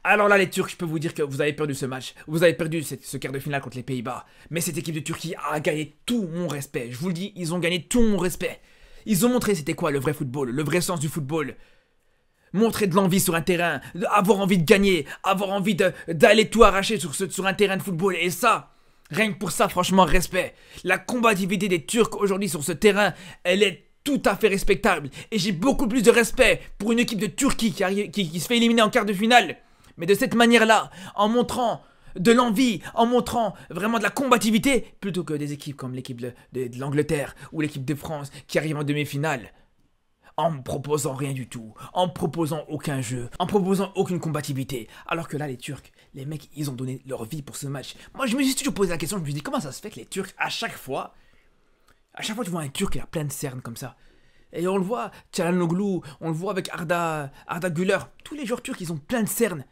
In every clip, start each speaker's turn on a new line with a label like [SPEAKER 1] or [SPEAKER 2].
[SPEAKER 1] Alors là, les Turcs, je peux vous dire que vous avez perdu ce match. Vous avez perdu ce quart de finale contre les Pays-Bas. Mais cette équipe de Turquie a gagné tout mon respect. Je vous le dis, ils ont gagné tout mon respect. Ils ont montré c'était quoi le vrai football, le vrai sens du football. Montrer de l'envie sur un terrain, avoir envie de gagner, avoir envie d'aller tout arracher sur un terrain de football. Et ça, rien que pour ça, franchement, respect. La combativité des Turcs aujourd'hui sur ce terrain, elle est tout à fait respectable. Et j'ai beaucoup plus de respect pour une équipe de Turquie qui se fait éliminer en quart de finale. Mais de cette manière-là, en montrant de l'envie, en montrant vraiment de la combativité, plutôt que des équipes comme l'équipe de l'Angleterre ou l'équipe de France qui arrivent en demi-finale. En me proposant rien du tout, en me proposant aucun jeu, en proposant aucune combativité. Alors que là, les Turcs, les mecs, ils ont donné leur vie pour ce match. Moi, je me suis toujours posé la question, je me suis dit, comment ça se fait que les Turcs, à chaque fois, tu vois un Turc, il a plein de cernes comme ça. Et on le voit, Çalhanoğlu, on le voit avec Arda Güler. Tous les joueurs turcs, ils ont plein de cernes.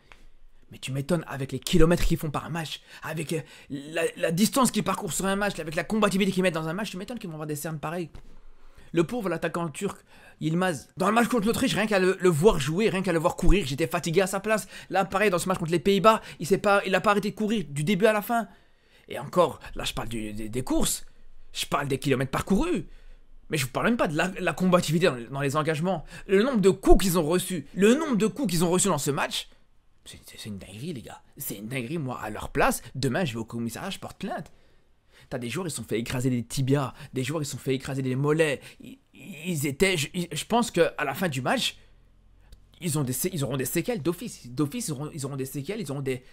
[SPEAKER 1] Mais tu m'étonnes avec les kilomètres qu'ils font par un match, avec la distance qu'ils parcourent sur un match, avec la combativité qu'ils mettent dans un match, tu m'étonnes qu'ils vont avoir des cernes pareils. Le pauvre, l'attaquant turc, Yilmaz. Dans le match contre l'Autriche, rien qu'à le voir jouer, rien qu'à le voir courir, j'étais fatigué à sa place. Là, pareil, dans ce match contre les Pays-Bas, il n'a pas arrêté de courir du début à la fin. Et encore, là, je parle des courses. Je parle des kilomètres parcourus. Mais je vous parle même pas de la combativité dans les engagements. Le nombre de coups qu'ils ont reçus. Le nombre de coups qu'ils ont reçus dans ce match. C'est une dinguerie, les gars. C'est une dinguerie. Moi, à leur place, demain, je vais au commissariat, je porte plainte. T'as des joueurs, ils se sont fait écraser des tibias. Des joueurs, ils se sont fait écraser des mollets. Ils étaient... Je pense qu'à la fin du match, ils auront des séquelles d'office. D'office, ils auront des séquelles, ils auront des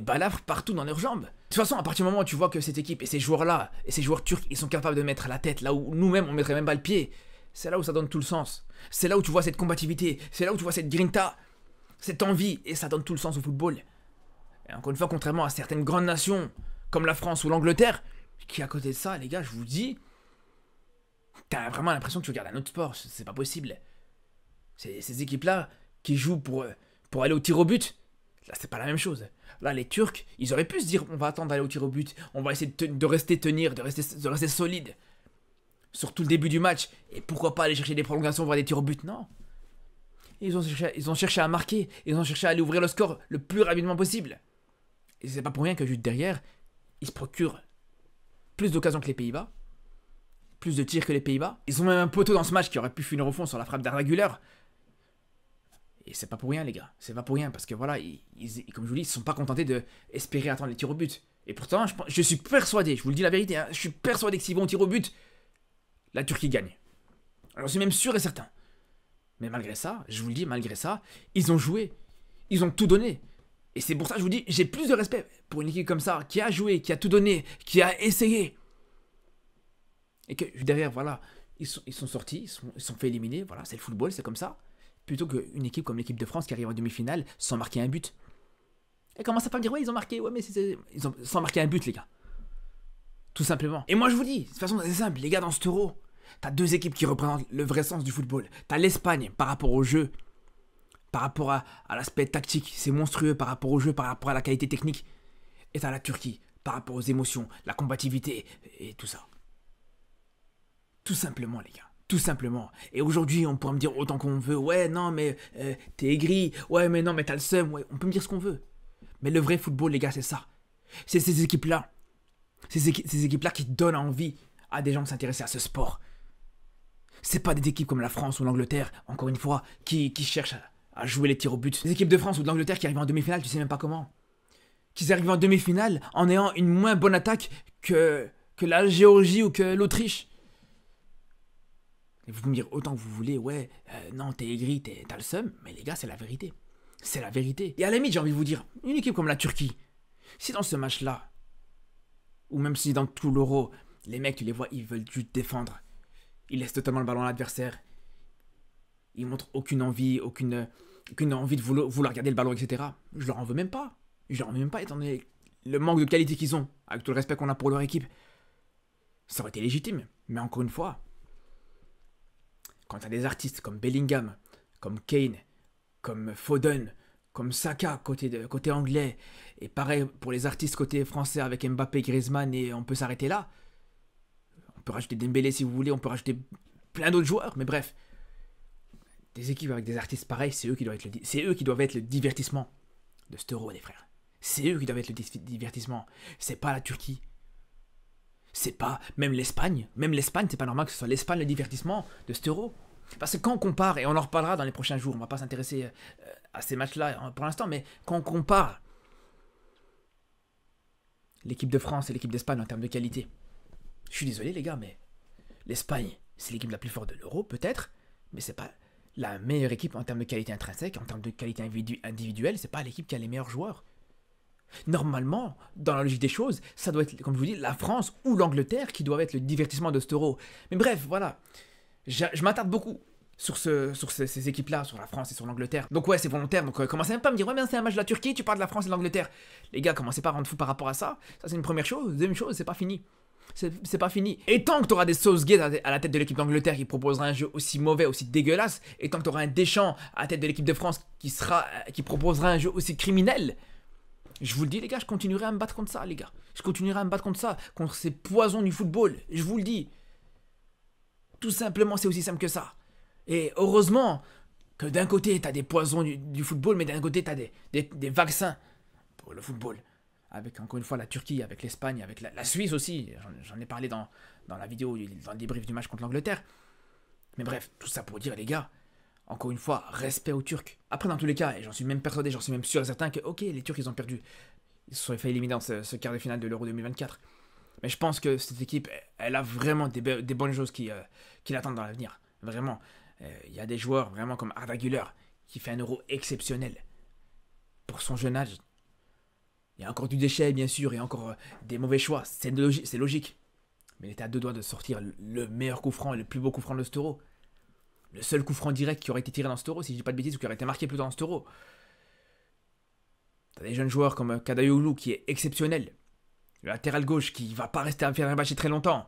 [SPEAKER 1] balafres partout dans leurs jambes. De toute façon, à partir du moment où tu vois que cette équipe et ces joueurs-là, et ces joueurs turcs, ils sont capables de mettre la tête là où nous-mêmes, on mettrait même pas le pied, c'est là où ça donne tout le sens. C'est là où tu vois cette combativité. C'est là où tu vois cette grinta, cette envie, et ça donne tout le sens au football. Et encore une fois, contrairement à certaines grandes nations, comme la France ou l'Angleterre, qui à côté de ça, les gars, je vous dis, t'as vraiment l'impression que tu regardes un autre sport, c'est pas possible. Ces équipes-là qui jouent pour aller au tir au but, là c'est pas la même chose. Là les Turcs, ils auraient pu se dire on va attendre d'aller au tir au but, on va essayer de rester tenir, de rester solide sur tout le début du match, et pourquoi pas aller chercher des prolongations, voir des tirs au but, non. Ils ont cherché à marquer, ils ont cherché à aller ouvrir le score le plus rapidement possible. Et c'est pas pour rien que juste derrière, ils se procurent plus d'occasions que les Pays-Bas, plus de tirs que les Pays-Bas. Ils ont même un poteau dans ce match qui aurait pu finir au fond sur la frappe d'Arda Güler. Et c'est pas pour rien, les gars. C'est pas pour rien, parce que voilà, comme je vous dis, ils se sont pas contentés d'espérer attendre les tirs au but. Et pourtant, je suis persuadé, je vous le dis la vérité, hein, je suis persuadé que s'ils vont au tir au but, la Turquie gagne. Alors, je suis même sûr et certain. Mais malgré ça, je vous le dis, malgré ça, ils ont joué. Ils ont tout donné. Et c'est pour ça que je vous dis, j'ai plus de respect pour une équipe comme ça, qui a joué, qui a tout donné, qui a essayé. Et que derrière, voilà, ils sont sortis, ils se sont fait éliminer, voilà, c'est le football, c'est comme ça. Plutôt qu'une équipe comme l'équipe de France qui arrive en demi-finale sans marquer un but. Et commence à pas me dire, ouais, ils ont marqué, ouais, mais ils ont sans marquer un but, les gars. Tout simplement. Et moi, je vous dis, de toute façon, c'est simple, les gars, dans ce euro, t'as deux équipes qui représentent le vrai sens du football. T'as l'Espagne par rapport au jeu, par rapport à l'aspect tactique, c'est monstrueux par rapport au jeu, par rapport à la qualité technique. Et t'as la Turquie par rapport aux émotions, la combativité et tout ça. Tout simplement, les gars. Tout simplement. Et aujourd'hui, on pourra me dire autant qu'on veut, ouais, non, mais t'es aigri, ouais, mais non, mais t'as le seum, ouais, on peut me dire ce qu'on veut. Mais le vrai football, les gars, c'est ça. C'est ces équipes-là. Ces équipes-là qui donnent envie à des gens de s'intéresser à ce sport. C'est pas des équipes comme la France ou l'Angleterre, encore une fois, qui cherchent à jouer les tirs au but. Les équipes de France ou de l'Angleterre qui arrivent en demi-finale, tu sais même pas comment. Qui arrivent en demi-finale en ayant une moins bonne attaque que la Géorgie ou que l'Autriche. Et vous pouvez me dire autant que vous voulez, ouais, non, t'es aigri, t'as le seum, mais les gars, c'est la vérité. C'est la vérité. Et à la limite, j'ai envie de vous dire, une équipe comme la Turquie, si dans ce match-là, ou même si dans tout l'Euro, les mecs, tu les vois, ils veulent juste défendre. Ils laissent totalement le ballon à l'adversaire. Ils montrent aucune envie, aucune envie de vouloir garder le ballon, etc. Je leur en veux même pas. Je leur en veux même pas, étant donné le manque de qualité qu'ils ont, avec tout le respect qu'on a pour leur équipe. Ça aurait été légitime. Mais encore une fois, quand t'as des artistes comme Bellingham, comme Kane, comme Foden, comme Saka côté anglais, et pareil pour les artistes côté français avec Mbappé, Griezmann, et on peut s'arrêter là. On peut rajouter Dembélé si vous voulez, on peut rajouter plein d'autres joueurs, mais bref. Des équipes avec des artistes pareils, c'est eux qui doivent être le divertissement de cet euro, les frères. C'est eux qui doivent être le divertissement. C'est pas la Turquie. C'est pas... Même l'Espagne, c'est pas normal que ce soit l'Espagne le divertissement de cet euro. Parce que quand on compare, et on en reparlera dans les prochains jours, on va pas s'intéresser à ces matchs-là pour l'instant, mais quand on compare l'équipe de France et l'équipe d'Espagne en termes de qualité, je suis désolé les gars, mais l'Espagne, c'est l'équipe la plus forte de l'euro, peut-être, mais c'est pas la meilleure équipe en termes de qualité intrinsèque, en termes de qualité individuelle, c'est pas l'équipe qui a les meilleurs joueurs. Normalement, dans la logique des choses, ça doit être, comme je vous dis, la France ou l'Angleterre qui doivent être le divertissement de cet euro. Mais bref, voilà. Je m'attarde beaucoup sur ces équipes-là, sur la France et sur l'Angleterre. Donc ouais, c'est volontaire. Donc commencez même pas à me dire, ouais, mais c'est un match de la Turquie, tu parles de la France et de l'Angleterre. Les gars, commencez pas à rendre fou par rapport à ça. Ça, c'est une première chose. Deuxième chose, c'est pas fini. C'est pas fini. Et tant que tu auras des Southgate à la tête de l'équipe d'Angleterre qui proposera un jeu aussi mauvais, aussi dégueulasse, et tant que tu auras un Deschamps à la tête de l'équipe de France qui proposera un jeu aussi criminel, je vous le dis les gars, je continuerai à me battre contre ça les gars. Je continuerai à me battre contre ça, contre ces poisons du football. Je vous le dis. Tout simplement, c'est aussi simple que ça. Et heureusement que d'un côté, tu as des poisons du football, mais d'un côté, tu as des vaccins pour le football. Avec encore une fois la Turquie, avec l'Espagne, avec la Suisse aussi. J'en ai parlé dans la vidéo, dans le débrief du match contre l'Angleterre. Mais bref, tout ça pour dire les gars, encore une fois, respect aux Turcs. Après, dans tous les cas, et j'en suis même persuadé, j'en suis même sûr et certain que, ok, les Turcs, ils ont perdu. Ils se sont fait éliminer dans ce quart de finale de l'Euro 2024. Mais je pense que cette équipe, elle a vraiment des bonnes choses qui l'attendent dans l'avenir. Vraiment. Il y a des joueurs, vraiment comme Arda Güler, qui fait un Euro exceptionnel. Pour son jeune âge. Il y a encore du déchet, bien sûr, et encore des mauvais choix. C'est logique. Mais il était à deux doigts de sortir le meilleur coup franc, le plus beau coup franc de cet Euro. Le seul coup franc direct qui aurait été tiré dans cet Euro, si je dis pas de bêtises, ou qui aurait été marqué plus dans cet Euro. T'as des jeunes joueurs comme Kadayoulou qui est exceptionnel. Le latéral gauche qui va pas rester à faire un match très longtemps.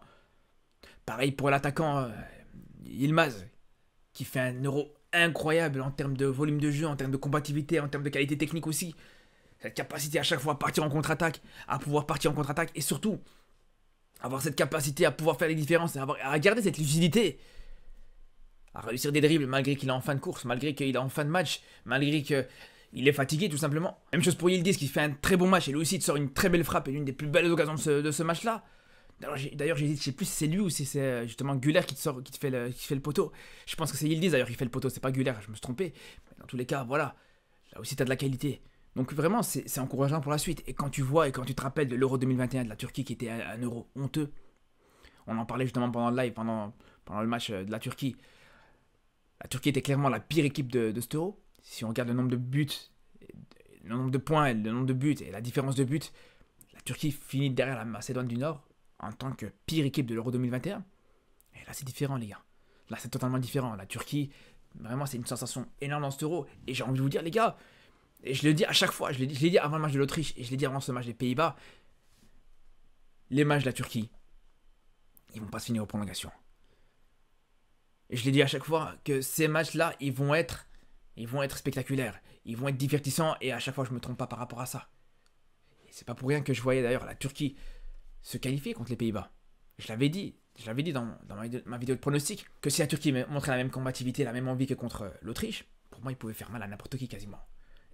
[SPEAKER 1] Pareil pour l'attaquant Yilmaz, qui fait un Euro incroyable en termes de volume de jeu, en termes de combativité, en termes de qualité technique aussi. Cette capacité à chaque fois à partir en contre-attaque, à pouvoir partir en contre-attaque, et surtout, avoir cette capacité à pouvoir faire les différences, à garder cette lucidité, à réussir des dribbles malgré qu'il est en fin de course, malgré qu'il est en fin de match, malgré qu'il est fatigué tout simplement. Même chose pour Yildiz qui fait un très bon match, et lui aussi sort une très belle frappe et l'une des plus belles occasions de ce match-là. D'ailleurs, j'hésite, je sais plus si c'est lui ou si c'est justement Güler qui fait le poteau. Je pense que c'est Yildiz d'ailleurs qui fait le poteau, c'est pas Güler, je me suis trompé. Mais dans tous les cas, voilà, là aussi t'as de la qualité. Donc vraiment, c'est encourageant pour la suite. Et quand tu vois et quand tu te rappelles de l'Euro 2021 de la Turquie qui était un Euro honteux, on en parlait justement pendant le live, pendant le match de la Turquie. La Turquie était clairement la pire équipe de cet Euro. Si on regarde le nombre de buts, le nombre de points, le nombre de buts et la différence de buts, la Turquie finit derrière la Macédoine du Nord en tant que pire équipe de l'Euro 2021. Et là, c'est différent, les gars. Là, c'est totalement différent. La Turquie, vraiment, c'est une sensation énorme dans cet Euro. Et j'ai envie de vous dire, les gars, et je le dis à chaque fois, je l'ai dit avant le match de l'Autriche, et je l'ai dit avant ce match des Pays-Bas, les matchs de la Turquie, ils vont pas se finir aux prolongations. Et je l'ai dit à chaque fois que ces matchs-là, ils vont être spectaculaires, ils vont être divertissants, et à chaque fois, je me trompe pas par rapport à ça. Et c'est pas pour rien que je voyais d'ailleurs la Turquie se qualifier contre les Pays-Bas. Je l'avais dit dans ma vidéo de pronostic, que si la Turquie montrait la même combativité, la même envie que contre l'Autriche, pour moi, ils pouvaient faire mal à n'importe qui quasiment.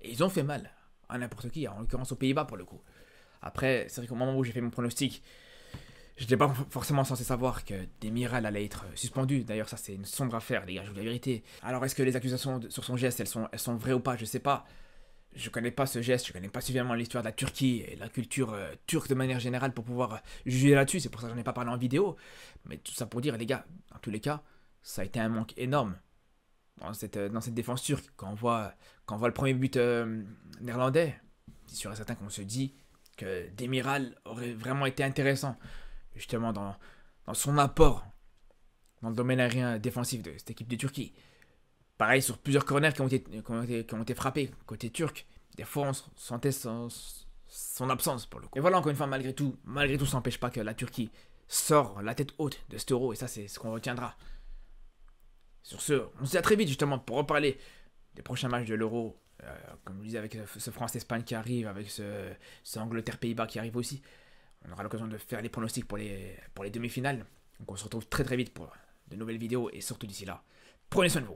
[SPEAKER 1] Et ils ont fait mal à n'importe qui, en l'occurrence aux Pays-Bas pour le coup. Après, c'est vrai qu'au moment où j'ai fait mon pronostic, je n'étais pas forcément censé savoir que Demiral allait être suspendu. D'ailleurs, ça c'est une sombre affaire, les gars, je vous dis la vérité. Alors, est-ce que les accusations sur son geste, elles sont vraies ou pas? Je sais pas. Je connais pas ce geste, je connais pas suffisamment l'histoire de la Turquie et la culture turque de manière générale pour pouvoir juger là-dessus. C'est pour ça que j'en ai pas parlé en vidéo. Mais tout ça pour dire, les gars, dans tous les cas, ça a été un manque énorme dans cette défense turque. Quand on voit le premier but néerlandais, c'est sûr et certain qu'on se dit que Demiral aurait vraiment été intéressant, justement dans son apport dans le domaine aérien défensif de cette équipe de Turquie. Pareil sur plusieurs corners qui ont été frappés côté turc. Des fois, on sentait son absence pour le coup. Et voilà, encore une fois, malgré tout, ça n'empêche pas que la Turquie sort la tête haute de cet Euro, et ça, c'est ce qu'on retiendra. Sur ce, on se dit à très vite justement pour reparler des prochains matchs de l'Euro, comme je vous disais, avec ce France-Espagne qui arrive, avec ce Angleterre-Pays-Bas qui arrive aussi. On aura l'occasion de faire les pronostics pour les demi-finales. Donc on se retrouve très très vite pour de nouvelles vidéos, et surtout d'ici là, prenez soin de vous.